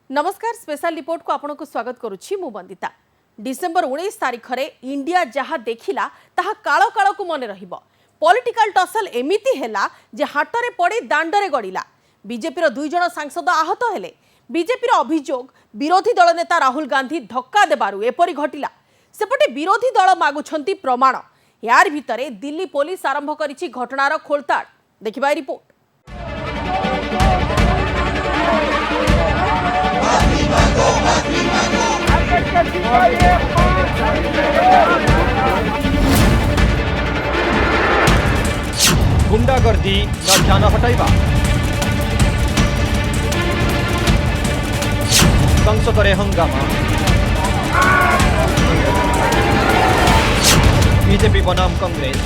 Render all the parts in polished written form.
नमस्कार special report को आपन को स्वागत करुछि मु वंदिता। डिसेंबर 19 तारिख रे इंडिया जहा देखिला ताहा कालो कालो को मन रहिबो। पॉलिटिकल टसल एमिति हेला जे हाटरे पड़ी दांडरे गड़िला। बीजेपी रो 2 जण सांसद आहत हेले। बीजेपी रो अभियोग विरोधी दल नेता राहुल गांधी धक्का देबारु एपरि घटिला। सेपटे विरोधी दल मागुछंती प्रमाण। यार भितरे दिल्ली पुलिस आरंभ करिछि घटनार खोलताड़। देखिबा रिपोर्ट। गुंडागर्दी न ध्यान हटाइबा संसद रे हंगामा बीजेपी बनाम कांग्रेस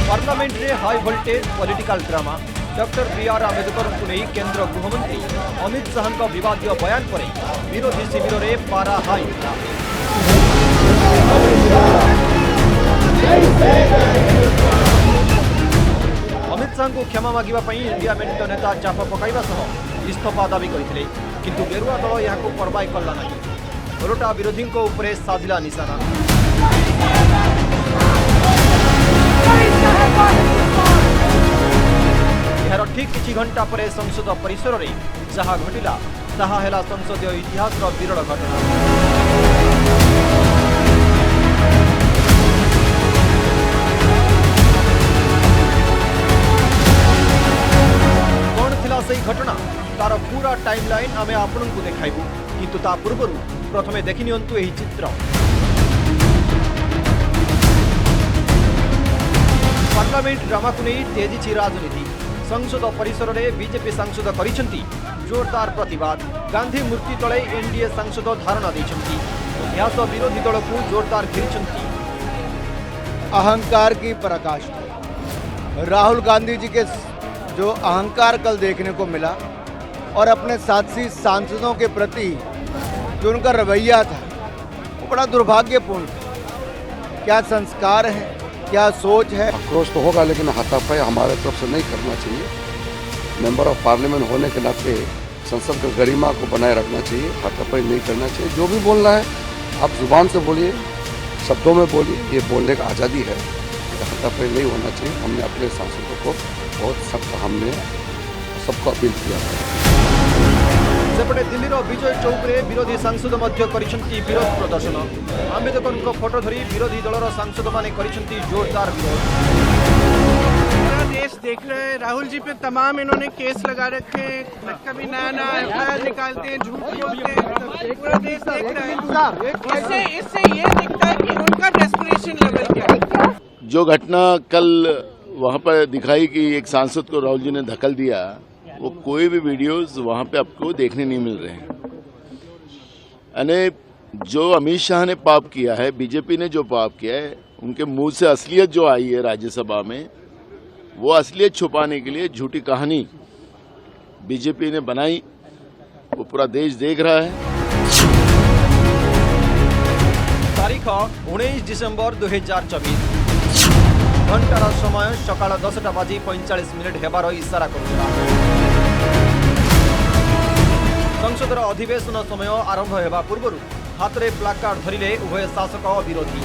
पार्लियामेंट रे high voltage political drama. Doctor B R. Ambedkar को नहीं केंद्र गृहमंत्री अमित शाह का विवादीय बयान पर विरोधी शिविर रे पारा हाई उठा। अमित शाह को क्षमा मागिबा पई इंडिया मेंट नेता चाप पकाइबा सह इस्तीफा दाबी करथिले, किंतु गेरुआ दल याको परवाह कला नाही। ओलटा विरोधी को ऊपर साधिला निशाना। यार ठीक किछि घंटा पर संसद परिसर रे जहा घटिला ताहा हेला संसदीय इतिहास रो विरल घटना। कौन थिला सही घटना तार पूरा टाइमलाइन आमे आपन को देखाइबु, किंतु ता पूर्वरु प्रथमे देखि नियंतु एही चित्र। पार्लियामेंट ड्रामा को नहीं तेजी राजनीति। संसद परिसर में बीजेपी सांसद करिसेंती जोरदार प्रतिवाद। गांधी मूर्ति तले एनडीए सांसद धारणा देइछंती। इतिहास विरोधी दल को जोरदार घेरिछंती। अहंकार की पराकाष्ठा। राहुल गांधी जी के जो अहंकार कल देखने को मिला और अपने साथी सांसदों के प्रति जो उनका रवैया था वो बड़ा दुर्भाग्यपूर्ण था। क्या संस्कार है, क्या सोच है? आक्रोश तो होगा, लेकिन हाथापाई हमारे तरफ से नहीं करना चाहिए। मेंबर ऑफ पार्लियामेंट होने के नाते संसद की गरिमा को बनाए रखना चाहिए, हाथापाई नहीं करना चाहिए। जो भी बोलना है आप जुबान से बोलिए, शब्दों में बोलिए, ये बोलने का आज़ादी है। हाथापाई नहीं होना चाहिए। हमने अपने सांसदों को बहुत सख्त हमने सबको अपील किया है। सेपटे दिल्ली विजय चौक रे विरोधी सांसद मध्य करिसेंती विरोध प्रदर्शन। आंबेडकर को फोटो धरी विरोधी दलर सांसद माने करिसेंती जोरदार विरोध। पूरा देश देख रहे हैं, राहुल जी पे तमाम इन्होंने केस लगा रखे हैं। कभी नया नया एफआईआर निकालते हैं, झूठ बोलते हैं। पूरा देश देख रहा है। इससे ये दिखता है कि उनका डेस्परेशन लेवल क्या है। जो घटना कल वहाँ पर दिखाई कि एक सांसद को राहुल जी ने धक्कल दिया, वो कोई भी वीडियोस वहाँ पे आपको देखने नहीं मिल रहे हैं। यानी जो अमित शाह ने पाप किया है, बीजेपी ने जो पाप किया है, उनके मुंह से असलियत जो आई है राज्यसभा में, वो असलियत छुपाने के लिए झूठी कहानी बीजेपी ने बनाई, वो पूरा देश देख रहा है। तारीख 19 डिसेंबर 2024। घंटार समय सकाळ 10:45 हेबार इशारा करुला। संसदर अधिवेशन समय आरंभ हेबा पूर्व हाथ में प्लाकार्ड धरिले उभय शासक और विरोधी।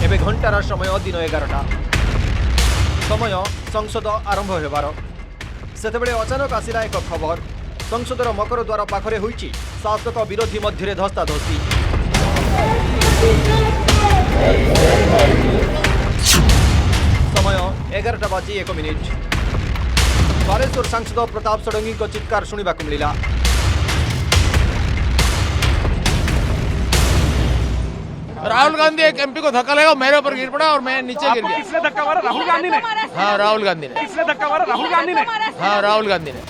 एबे घंटार समय दिन 11टा। समय संसद आरंभ हेबार सेतेबेले अचानक आसिला एक खबर। संसदर मकर द्वार पाखरे होईची शासक विरोधी मध्य धस्ताधस्ती। समय 11:01। बालेश्वर सांसद प्रताप षडंगी को चित्कार शुणा मिला। राहुल गांधी एक एमपी को धक्का लगा, मेरे ऊपर गिर पड़ा और मैं नीचे गिर गया। किसने धक्का मारा? राहुल गांधी ने। हाँ राहुल गांधी ने। किसने धक्का मारा? राहुल गांधी ने। हाँ राहुल गांधी ने।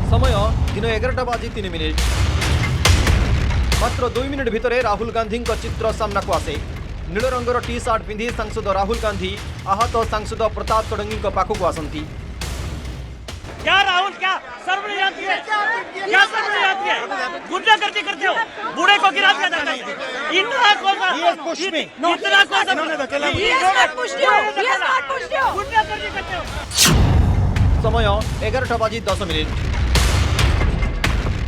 समय दिन 11:03। मात्र 2 मिनिट भितर राहुल गांधी चित्र सामना को आसे। नील रंगर टी सार्ट पिंधि सांसद राहुल गांधी आहत सांसद प्रताप षडंगी पाखक आसती। क्या राहुल क्या सर्वनिजात है? क्या सर्वनिजात है? गुंडागर्दी करते हो, बूढ़े को गिरा दिया जाता है। इतना कौन सा इतना कौन सा समय 11:10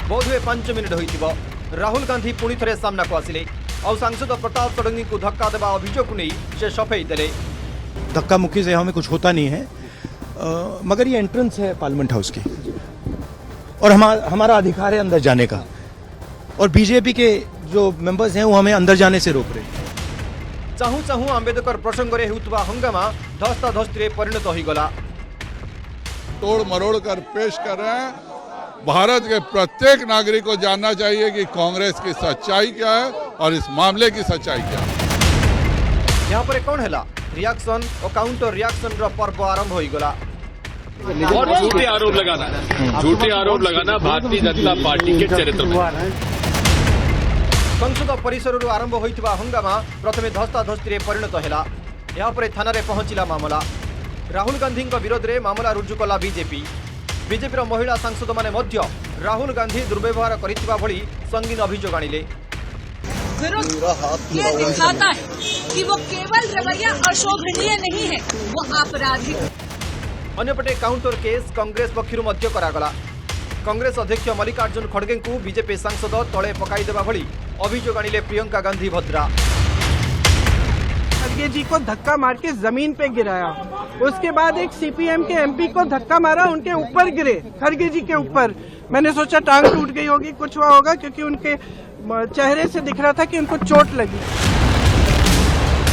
बोधवे 5 मिनिट होइथिबो राहुल गांधी पुणी थे सामना को आसिले और सांसद प्रताप षडंगी को धक्का देवा अभियोग को नहीं से सफेई देले। धक्का मुक्की से हमें कुछ होता नहीं है, मगर ये एंट्रेंस है पार्लियामेंट हाउस की और हमारा अधिकार है अंदर जाने का, और बीजेपी के जो मेंबर्स हैं वो हमें अंदर जाने से रोक रहे। चाहू चाहू आंबेडकर प्रसंग रे होउतबा हंगामा धस्ताधस्ती रे परिणत होई गला। तोड़ मरोड़ कर पेश कर रहे हैं। भारत के प्रत्येक नागरिक को जानना चाहिए कि कांग्रेस की सच्चाई क्या है और इस मामले की सच्चाई क्या है। यहाँ पर कौन हैला रिएक्शन और काउंटर रिएक्शन रो पर्व आरंभ होई गला। और झूठे आरोप लगाना भारतीय जनता पार्टी के चरित्र में। संसद परिसर आरंभ होइथिबा हंगामा प्रथमे धस्ताधस्ती रे परिणत हैला। यहाँ पर थाना रे पहुंचिला मामला। राहुल गांधी विरोध में मामला रुजु कला बीजेपी। बीजेपी महिला सांसद माने मध्य राहुल गांधी दुर्व्यवहार करिथिबा भली संगीन अभियोग आनिले। ये दिखाता है कि वो केवल रवैया अशोभनीय नहीं है, वो आपराधिक। अन्यपटे काउंटर केस कांग्रेस पक्षरु मध्य करागला। कांग्रेस अध्यक्ष मल्लिकार्जुन खड़गे को बीजेपी सांसद तले पकाई देबा भली अभियोग आनिले प्रियंका गांधी भद्रा। खड़गे जी को धक्का मार के जमीन पे गिराया, उसके बाद एक सीपीएम के एमपी को धक्का मारा, उनके ऊपर गिरे, खड़गे जी के ऊपर। मैंने सोचा टांग टूट गई होगी, कुछ हुआ होगा, क्योंकि उनके चेहरे से दिख रहा था कि उनको चोट लगी।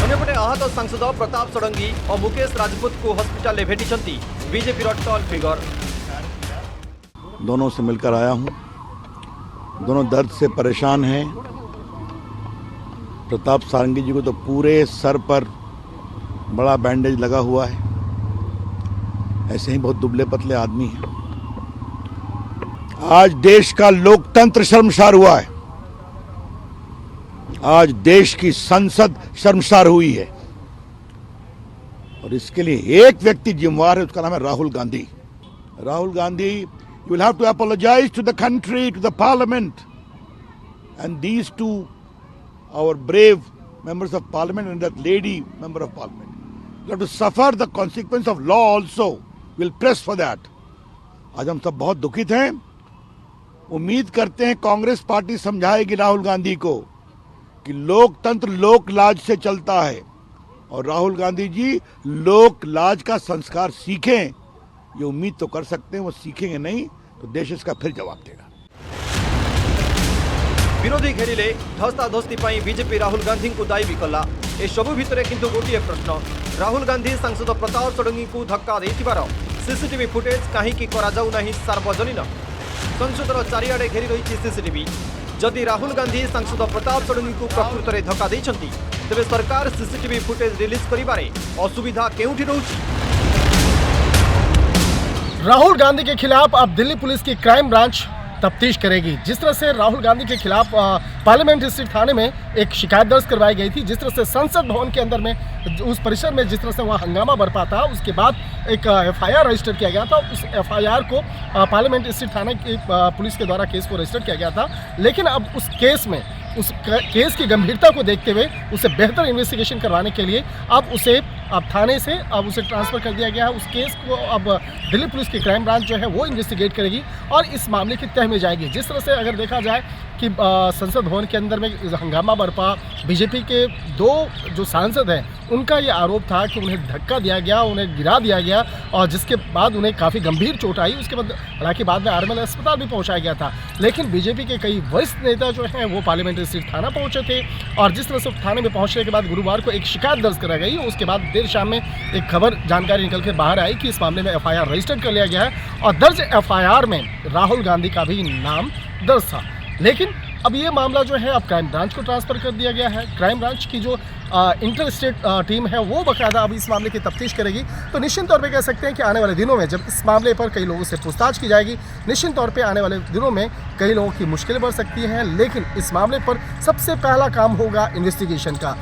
अन्यपटे आहत सांसद प्रताप षडंगी और मुकेश राजपूत को हॉस्पिटल में भेटिछंती बीजेपी टॉल फिगर। दोनों से मिलकर आया हूं, दोनों दर्द से परेशान हैं। प्रताप षडंगी जी को तो पूरे सर पर बड़ा बैंडेज लगा हुआ है, ऐसे ही बहुत दुबले पतले आदमी हैं। आज देश का लोकतंत्र शर्मसार हुआ है, आज देश की संसद शर्मसार हुई है, और इसके लिए एक व्यक्ति जिम्मेवार है, उसका नाम है Rahul Gandhi. Rahul Gandhi, you will have to apologize to the country, to the parliament, and these two our brave members of parliament and that lady member of parliament, you have to suffer the consequence of law also. We'll press for that. आज हम सब बहुत दुखित हैं। उम्मीद करते हैं Congress party समझाएगी Rahul Gandhi को कि लोकतंत्र लोक लाज से चलता है, और राहुल गांधी जी लोक लाज का संस्कार सीखें। ये उम्मीद तो कर सकते हैं, वो सीखेंगे नहीं तो देश इसका फिर जवाब देगा। विरोधी घेरिले धस्ताधस्ती बीजेपी राहुल गांधी को दायी भी कला। ए सबु भितरे किंतु गोटे प्रश्न, राहुल गांधी सांसद प्रताप षडंगी को धक्का देथिबार सीसीटीवी फुटेज कहीं करा जाऊ नहीं सार्वजनिक। संसदर चारिआडे घेरी रही सीसीटीवी। जदि राहुल गांधी सांसद प्रताप षडंगी को प्रकृत में धक्का देइछंती, तेबे सरकार सीसीटीवी फुटेज रिलीज करिबारे असुविधा केउठी रहउची। राहुल गांधी के खिलाफ अब दिल्ली पुलिस की क्राइम ब्रांच तफ्तीश करेगी। जिस तरह से राहुल गांधी के खिलाफ पार्लियामेंट स्ट्रीट थाने में एक शिकायत दर्ज करवाई गई थी, जिस तरह से संसद भवन के अंदर में उस परिसर में जिस तरह से वहाँ हंगामा बरपा था, उसके बाद एक एफआईआर रजिस्टर किया गया था। उस एफआईआर को पार्लियामेंट स्ट्रीट थाने की पुलिस के द्वारा केस को रजिस्टर किया गया था। लेकिन अब उस केस में उस केस की गंभीरता को देखते हुए उसे बेहतर इन्वेस्टिगेशन करवाने के लिए अब थाने से अब उसे ट्रांसफ़र कर दिया गया है। उस केस को अब दिल्ली पुलिस की क्राइम ब्रांच जो है वो इन्वेस्टिगेट करेगी और इस मामले की तह में जाएगी। जिस तरह से अगर देखा जाए कि संसद भवन के अंदर में हंगामा बरपा, बीजेपी के दो जो सांसद हैं उनका ये आरोप था कि उन्हें धक्का दिया गया, उन्हें गिरा दिया गया, और जिसके बाद उन्हें काफ़ी गंभीर चोट आई। उसके बाद हालांकि बाद में आरएमएल अस्पताल भी पहुंचाया गया था। लेकिन बीजेपी के कई वरिष्ठ नेता जो हैं वो पार्लियामेंट्री स्ट्रीट थाना पहुंचे थे, और जिस तरह से थाने में पहुंचने के बाद गुरुवार को एक शिकायत दर्ज कराई गई। उसके बाद देर शाम में एक खबर जानकारी निकल के बाहर आई कि इस मामले में एफआईआर रजिस्टर कर लिया गया है, और दर्ज एफआईआर में राहुल गांधी का भी नाम दर्ज था। लेकिन अब ये मामला जो है अब क्राइम ब्रांच को ट्रांसफ़र कर दिया गया है। क्राइम ब्रांच की जो इंटर स्टेट टीम है वो बाकायदा अब इस मामले की तफ्तीश करेगी। तो निश्चित तौर पे कह सकते हैं कि आने वाले दिनों में जब इस मामले पर कई लोगों से पूछताछ की जाएगी, निश्चित तौर पे आने वाले दिनों में कई लोगों की मुश्किलें बढ़ सकती हैं। लेकिन इस मामले पर सबसे पहला काम होगा इन्वेस्टिगेशन का।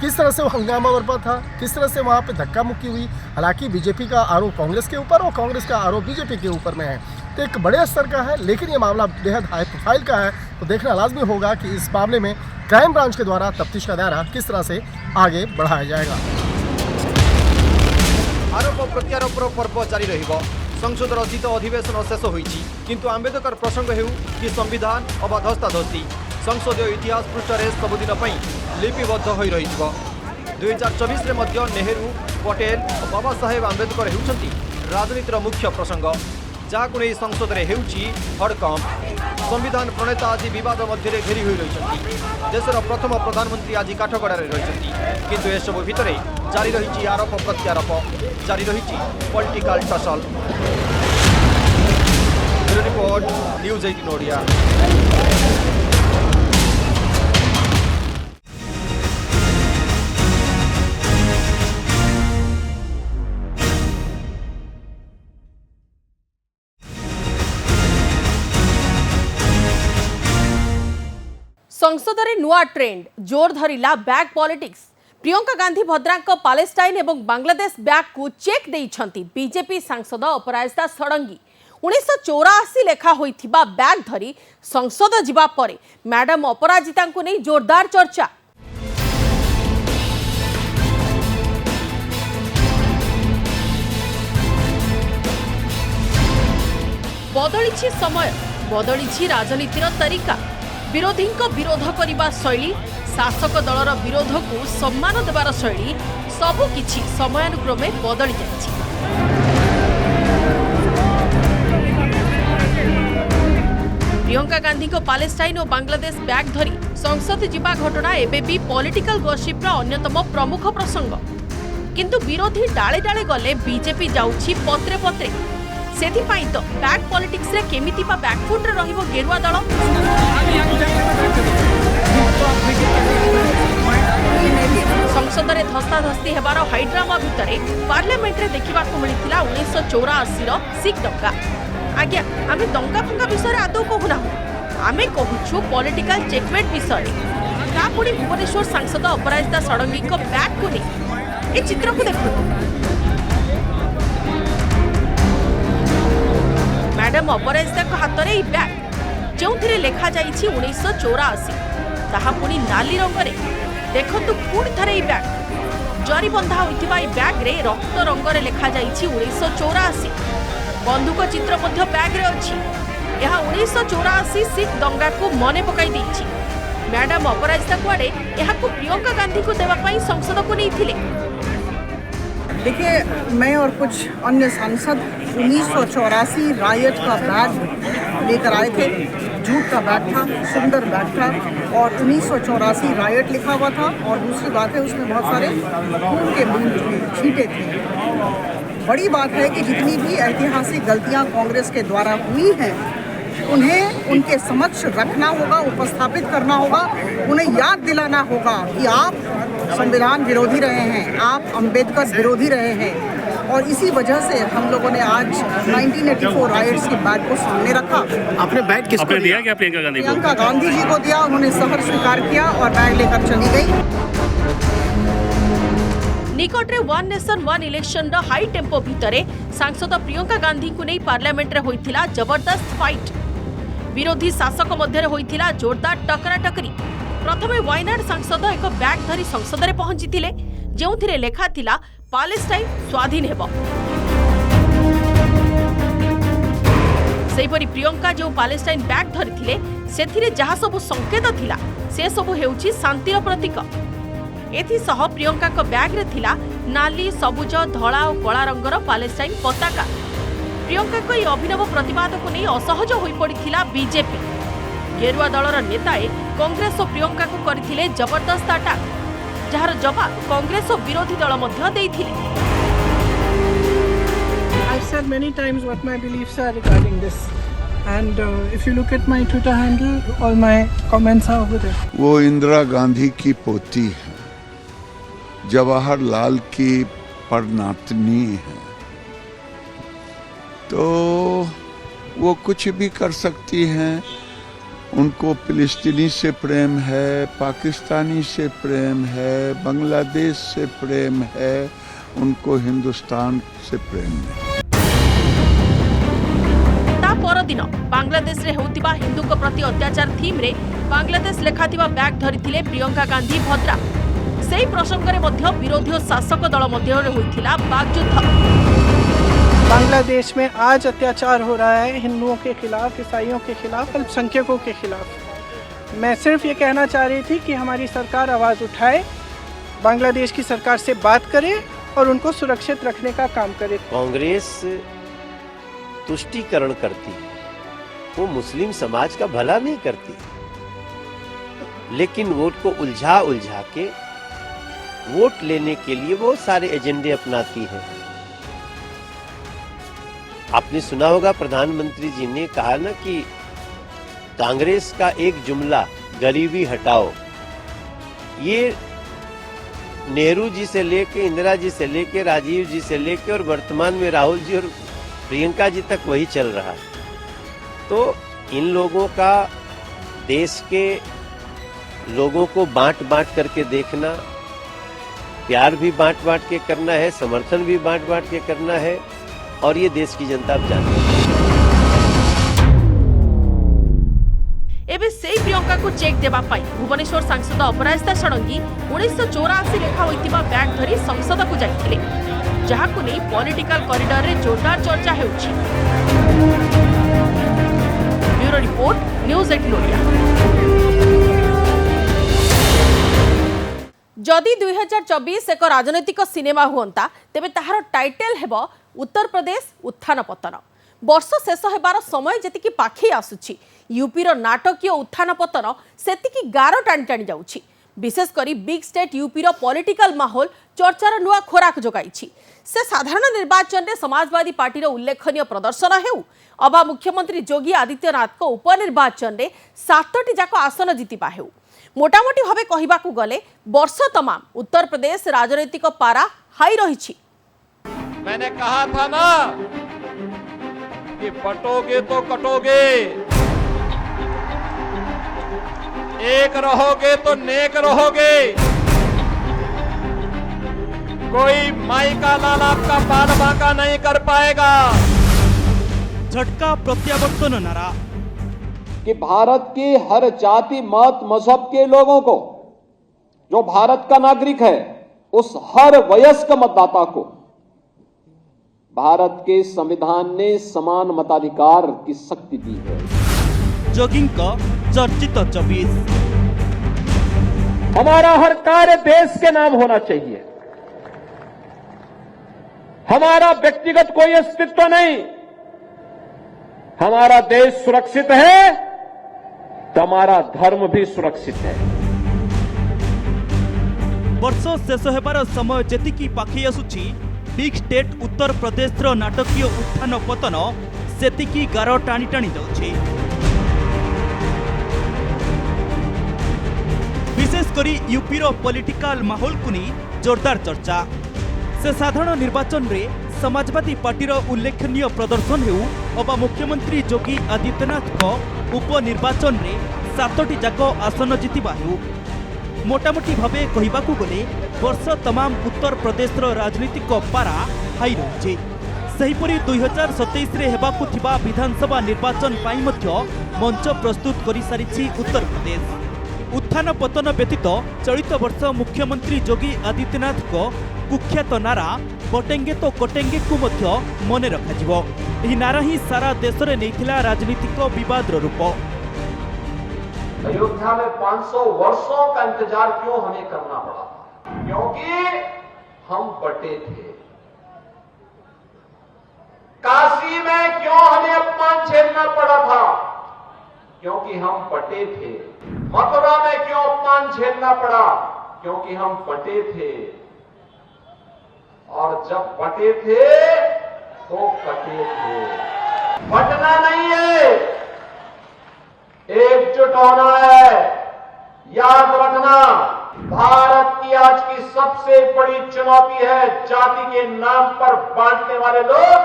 किस तरह से वो हंगामा बरपा था, किस तरह से वहाँ पे धक्का मुक्की हुई। हालांकि बीजेपी का आरोप कांग्रेस के ऊपर और कांग्रेस का आरोप बीजेपी के ऊपर में है, तो एक बड़े स्तर का है। लेकिन ये मामला बेहद हाई प्रोफाइल का है, तो देखना लाजमी होगा कि इस मामले में क्राइम ब्रांच के द्वारा तफ्तीश का दायरा किस तरह से आगे बढ़ाया जाएगा। आरोप प्रत्यारोप पर्व जारी रहिबो। संसदर शीत अधिवेशन शेष होईछि किंतु आंबेडकर प्रसंग हेउ कि संविधान अबा धस्ताधस्ती संसदीय इतिहास पृष्ठरे सबुदिन पई लिपिबद्ध होई रहिबो। 2024 रे मध्य नेहरू पटेल और बाबा साहेब आंबेडकर हेउछंती राजनीतिर मुख्य प्रसंग जहाकु नहीं संसद में हेउछि हड़कंप। संविधान प्रणेता आज विवाद मध्य घेरी होई रहिछंती। देशर प्रथम प्रधानमंत्री आज काठगड़ारे रहिछंती किंतु एसबु भितरे जारी रहिछि आरोप प्रत्यारोप, जारी रहिछि political tussle. Report news 18 Odia. संसद में नुआ ट्रेंड जोर धरिला बैग पॉलिटिक्स। प्रियंका गांधी भद्रांक पालेस्टाइन एवं बांग्लादेश बैग को चेक देइछंती बीजेपी सांसद अपराजिता षडंगी। 1984 लेखा होइथिबा बैग धरी संसद जिबा परे मैडम अपराजिता को नहीं जोरदार चर्चा। बदलिछि समय, बदलिछि राजनीतिर तरीका। विरोधी विरोध करने शैली, शासक दलर विरोध को सम्मान देवार शैली सबकिछि समयानुक्रमे बदली जाइछि। प्रियंका गांधी को पालेस्टाइन और बांग्लादेश बैग धरी संसद जिबा घटना एबे भी पॉलिटिकल गॉसिपर अन्यतम प्रमुख प्रसंग। किंतु विरोधी डाले डाले गले बीजेपी जाउछि पत्रे पत्रे। सेथिपाई तो बैग पॉलिटिक्स रे केमिति बा बैकफुट रे रहिबो गेरुआ दल। संसद रे धस्ताधस्ती हेबार हाइड्रामा भितरे पार्लियामेंट रे देखिबा को मिलिथिला 1984 रो सिख दंगा। आज्ञा आमे दंगा फंगा विषय रे आदौ कहूना, आमे कहूछु पॉलिटिकल चेकमेट विषय रे। का पुणी भुवनेश्वर सांसद अपराजिता षडंगी को बैग को नहीं ए चित्र को देखो। मैडम अपराजिता हाथ में बैग जो लिखा जा 1984 ताहा पुणी नाली रंगरे देखु पुणी थे बैग जरी बंधा होइथिबा बैग रे रक्त रंगरे लिखा जा 1984। बंधुक चित्र मध्य बैग रे अछि। यह 1984 सिख दंगा को मने पकाई देछि। मैडम अपराजिता कुआडे यहाकू प्रियंका गांधी को देवा पई संसद को नहीं थिले। देखिए, मैं और कुछ अन्य सांसद 1984 रायट का बैग लेकर आए थे। जूट का बैग था, सुंदर बैग था और 1984 रायट लिखा हुआ था। और दूसरी बात है उसमें बहुत सारे खून के बूंद थे, छींटे थे। बड़ी बात है कि जितनी भी ऐतिहासिक गलतियां कांग्रेस के द्वारा हुई हैं उन्हें उनके समक्ष रखना होगा, उपस्थापित करना होगा, उन्हें याद दिलाना होगा कि आप संविधान विरोधी रहे हैं, आप अंबेडकर विरोधी रहे हैं। और इसी वजह से हम लोगों ने आज 1984 राइट्स की बैग को सामने रखा। आपने बैग किसको दिया? क्या प्रियंका गांधी को? प्रियंका गांधी जी को दिया। उन्होंने सहर्ष स्वीकार किया और बैग लेकर चली गई। निकटरे वन नेशन वन इलेक्शन रो हाई टेम्पो भितरे सांसद प्रियंका गांधी को नहीं पार्लियामेंट रे होइथिला जबरदस्त फाइट। विरोधी शासक मध्य होइथिला जोरदार टकरा टकरी। प्रथमे वायनाड सांसद एक बैग धरी संसद में पहुंचीथिले जेउथिरे लेखा थिला पालेस्टाइन स्वाधीन हेबो। सेहिपरि प्रियंका जो पालेस्टाइन बैग धरिथिले सेथिरे जहा सब संकेत थिला से सब हेउची शांतिर प्रतीक। एथिसह प्रियंका को बैग रे थिला नाली, सबुज, धला और कला रंगर पालेस्टाइन पताका। प्रियंका को अभिनव प्रतिवाद को नहीं असहज होई पड़िथिला बीजेपी। गेरुआ दलर नेताए कांग्रेस और प्रियंका को करथिले जबरदस्त अटैक, जहार जवाब कांग्रेस और विरोधी दल मध्य देइथिले। I've said many times what my beliefs are regarding this, and if you look at my Twitter handle, all my comments are over there. वो इंदिरा गांधी की पोती है, जवाहरलाल की परनातनी है, तो वो कुछ भी कर सकती हैं। उनको फिलिस्तीनी से प्रेम है, पाकिस्तानी से प्रेम है, बांग्लादेश से प्रेम है, उनको हिंदुस्तान से प्रेम है। परदिन बांग्लादेश रे होतिबा हिंदू को प्रति अत्याचार थीम रे बांग्लादेश लेखाथिबा बैग धरिथिले प्रियंका गांधी भद्रा। सेही प्रसंग रे मध्य विरोधी और शासक दल मध्य रे होइथिला वाकयुद्ध। बांग्लादेश में आज अत्याचार हो रहा है हिंदुओं के खिलाफ, ईसाइयों के खिलाफ, अल्पसंख्यकों के खिलाफ। मैं सिर्फ ये कहना चाह रही थी कि हमारी सरकार आवाज़ उठाए, बांग्लादेश की सरकार से बात करे और उनको सुरक्षित रखने का काम करे। कांग्रेस तुष्टीकरण करती है, वो मुस्लिम समाज का भला नहीं करती, लेकिन वोट को उलझा उलझा के वोट लेने के लिए बहुत सारे एजेंडे अपनाती है। आपने सुना होगा प्रधानमंत्री जी ने कहा ना कि कांग्रेस का एक जुमला गरीबी हटाओ, ये नेहरू जी से लेके, इंदिरा जी से लेके, राजीव जी से लेके और वर्तमान में राहुल जी और प्रियंका जी तक वही चल रहा है। तो इन लोगों का देश के लोगों को बांट बांट करके देखना, प्यार भी बांट बांट के करना है, समर्थन भी बांट बांट के करना है, और ये देश की जनता अब जानती है। एबे सेही प्रियंका को चेक देबा पाई भुवनेश्वर सांसद अपराजिता षडंगी 1984 लेखा होइतिबा बैग धरी संसद को जाइथिले, जहाकु नै पॉलिटिकल कॉरिडोर रे जोरदार चर्चा हेउछि। Bureau report, news 18 Odia. जदि 2024 एक राजनैतिक सिनेमा हुअंता तेबे ताहार टाइटल हेबो उत्तर प्रदेश उत्थान पतन। वर्ष शेष हेबार समय जेतिकी पाखी आसुछि, यूपीर नाटकीय उत्थान पतन सेतिकी गार टाणी टाणी जाउछि। विशेष करी बिग स्टेट यूपीर पॉलिटिकल माहौल चर्चार नुआ खोराक जोगाइछि। से साधारण निर्वाचन में समाजवादी पार्टी उल्लेखनीय प्रदर्शन हेउ अबा मुख्यमंत्री योगी आदित्यनाथ को उपनिर्वाचन में 7टी जाक आसन जीतिबा हेउ, मोटामोटी भावे कहिबाकू गले वर्ष तमाम उत्तर प्रदेश राजनीतिक पारा हाई रही। मैंने कहा था ना कि बटोगे तो कटोगे, एक रहोगे तो नेक रहोगे। कोई माई का लाल आपका बाल बांका नहीं कर पाएगा। झटका प्रत्यावर्तन नारा कि भारत की हर जाति मत मजहब के लोगों को, जो भारत का नागरिक है, उस हर वयस्क मतदाता को भारत के संविधान ने समान मताधिकार की शक्ति दी है। जोगिंग का चर्चित 24। हमारा हर कार्य देश के नाम होना चाहिए। हमारा व्यक्तिगत कोई अस्तित्व नहीं। हमारा देश सुरक्षित है तो हमारा धर्म भी सुरक्षित है। वर्ष शेष हेबार समय जेतिकी पाखी आसुछि, बिग स्टेट उत्तर प्रदेश नाटकीय उत्थान पतन सेतिकी गार टाणी टाणी जाउछि। विशेष करी यूपीर पॉलिटिकल माहौल को नहीं जोरदार चर्चा। से साधारण निर्वाचन रे समाजवादी पार्टीर उल्लेखनीय प्रदर्शन हेउ अबा मुख्यमंत्री योगी आदित्यनाथ को उपनिर्वाचन रे 7टी जाक आसन जीतिबा हेउ, मोटामोटी भावे कहिबाकू गले वर्ष तमाम उत्तर प्रदेश राजनीतिक पारा हाई रही। सेहीपरि 2027 रे हेबाकू थिबा विधानसभा निर्वाचन पाई मध्य मंच प्रस्तुत करि सारिछि उत्तर प्रदेश। उत्थान पतन व्यतीत चलित वर्ष मुख्यमंत्री योगी आदित्यनाथ को कुख्यात नारा बटेंगे तो कटेंगे को मध्य मने रखाजिवो। एही नारा ही सारा देश रे नैथिला राजनीतिक विवाद रूप। अयोध्या में 500 वर्षों का इंतजार क्यों हमें करना पड़ा? क्योंकि हम बटे थे। काशी में क्यों हमें अपमान झेलना पड़ा था? क्योंकि हम बटे थे। मथुरा में क्यों अपमान झेलना पड़ा? क्योंकि हम बटे थे। और जब बटे थे तो कटे थे। बटना नहीं है, एकजुट होना है। याद रखना, भारत की आज की सबसे बड़ी चुनौती है जाति के नाम पर बांटने वाले लोग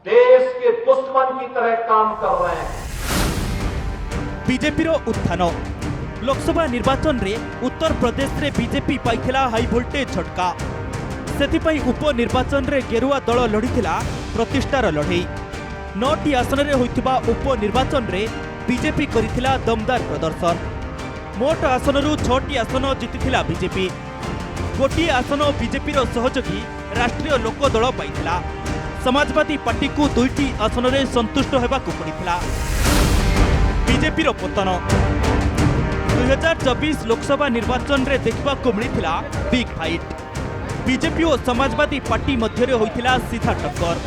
देश के दुश्मन की तरह काम कर रहे हैं। बीजेपी रो उत्थान। लोकसभा निर्वाचन रे उत्तर प्रदेश रे बीजेपी पाइथिला हाई वोल्टेज झटका। सेथिपई उपनिर्वाचन रे गेरुआ दल लड़ीथिला प्रतिष्ठार लड़ई। 9टी आसन में होइथिबा उपनिर्वाचन रे बीजेपी करिथिला दमदार प्रदर्शन। मोट आसन 6टी आसन जीतिथिला बीजेपी। गोटी आसन बीजेपी सहयोगी राष्ट्रीय लोकदल पाइथिला। समाजवादी पार्टी को 2टी आसन में संतुष्ट होबाकू पड़िथिला। बीजेपी पतन 2024 लोकसभा निर्वाचन रे देखबाकू मिलिथिला बिग फाइट। बीजेपी और समाजवादी पार्टी मध्य होइथिला सीधा टक्कर।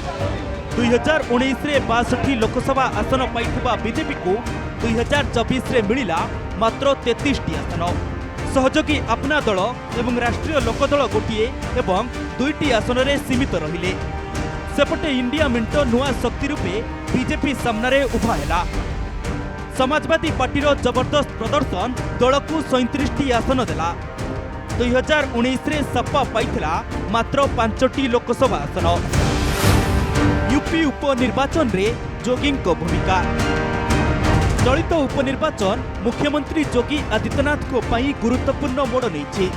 2019 रे 62 लोकसभा आसन पाइथिबा बीजेपी को 2024 रे मिलिला मात्र 33टी आसन। सहयोगी अपना दल एवं राष्ट्रीय लोकदल गोटिए एवं 2टी आसन में सीमित रहिले। सेपटे इंडिया मिंट नुआ शक्ति रूपे बीजेपी सामने उभा हैला। समाजवादी पार्टीर जबरदस्त प्रदर्शन दल को 37टी आसन देला। 2019 रे सपा पाइथिला मात्र 5टी लोकसभा आसन। यूपी उपनिर्वाचन रे जोगी भूमिका। चलित उपनिर्वाचन मुख्यमंत्री योगी आदित्यनाथ को पई गुरुत्वपूर्ण मोड़ नहीं।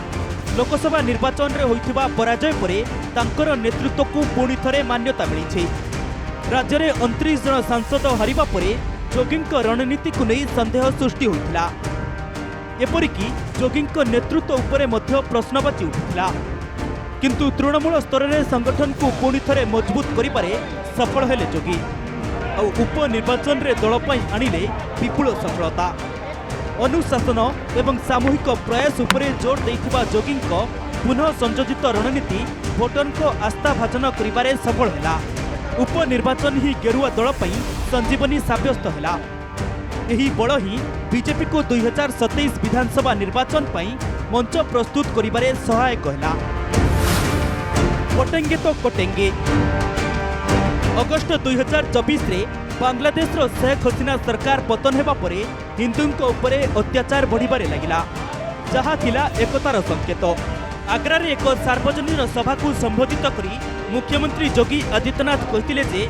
लोकसभा निर्वाचन रे होइथिबा पराजय परे तांकर नेतृत्व को पुणी थरे मान्यता मिली। राज्य में 29 जन सांसद हारिबा परे जोगी रणनीति को नहीं संदेह सृष्टि होइथिला। एपरिकी जोगी नेतृत्व उपरे मध्य प्रश्नवाची उठिथिला। किंतु तृणमूल स्तर में संगठन को पुणी थरे मजबूत करिबारे सफल हेले जोगी। उपनिर्वाचन रे दल पई आनिले विपुल सफलता। अनुशासन एवं सामूहिक प्रयास उपरे जोर देइथिबा जोगी पुनः संयोजित रणनीति भोटर को आस्था भाजन करिबारे सफल हैला। उपनिर्वाचन ही गेरुआ दल पई संजीवनी साब्यस्त हैला। एही बल ही बीजेपी को 2027 विधानसभा निर्वाचन पई मंच प्रस्तुत करिबारे सहायक हैला। कटेंगे तो कटेंगे। अगस्त 2024 रे बांग्लादेश रो शेख हसीना सरकार पतन हेबा परे हिंदुओं उपरे अत्याचार बढ़िबारे लागिला, जहा थिला एकतार संकेत। आग्रा रे एक सार्वजनिक सभा को संबोधित करी मुख्यमंत्री योगी आदित्यनाथ कहथिले जे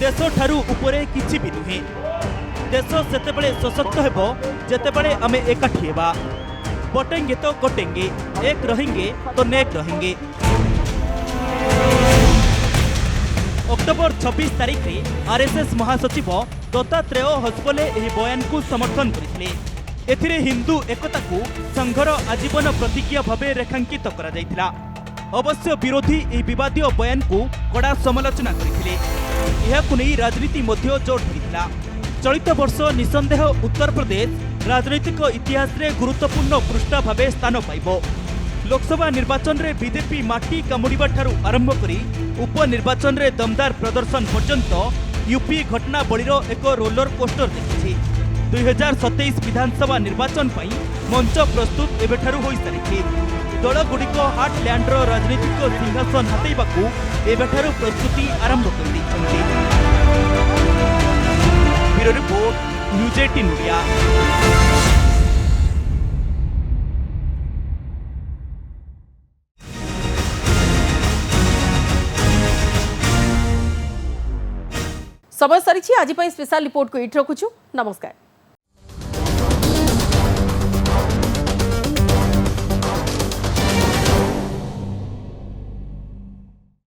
देश ठारू उपरे किछि भी नुहे। देश सेतेबेले सशक्त हेबो जेतेबेले आमे एकाठी हेबा। बटेंगे तो कटेंगे, एक रहेंगे तो नेक रहेंगे। अक्टोबर 26 तारीख में आरएसएस महासचिव दत्तात्रेय हसपले यह बयान को समर्थन करथिले। एथिरे हिंदू एकता को संघर आजीवन प्रतिज्ञा भावे रेखांकित करा जायथिला। अवश्य विरोधी यह विवादीय बयान को कड़ा समालोचना करथिले। एहाकु नै राजनीति मध्य जोर धरिथिला। चलित वर्ष निसंदेह उत्तर प्रदेश राजनैतिक इतिहास रे गुरुत्वपूर्ण पृष्ठा भावे स्थान पाइबो। लोकसभा निर्वाचन रे बीजेपी माटी कामुड़िबा ठारू आरंभ करी उपनिर्वाचन रे दमदार प्रदर्शन पर्यंत यूपी घटनावलीर एक रोलर कोस्टर देखिछि। 2027 विधानसभा निर्वाचन पई मंच प्रस्तुत एबेठारू होई सारिछि। दल गुड़िक हार्टलैंड राजनीतिक सिंहासन हातेइबाकू एबेठारू प्रस्तुति आरंभ कर दैछन्ति। Bureau report, news 18 India. समय सरी आज स्पेशल रिपोर्ट को इट रखुछु। नमस्कार।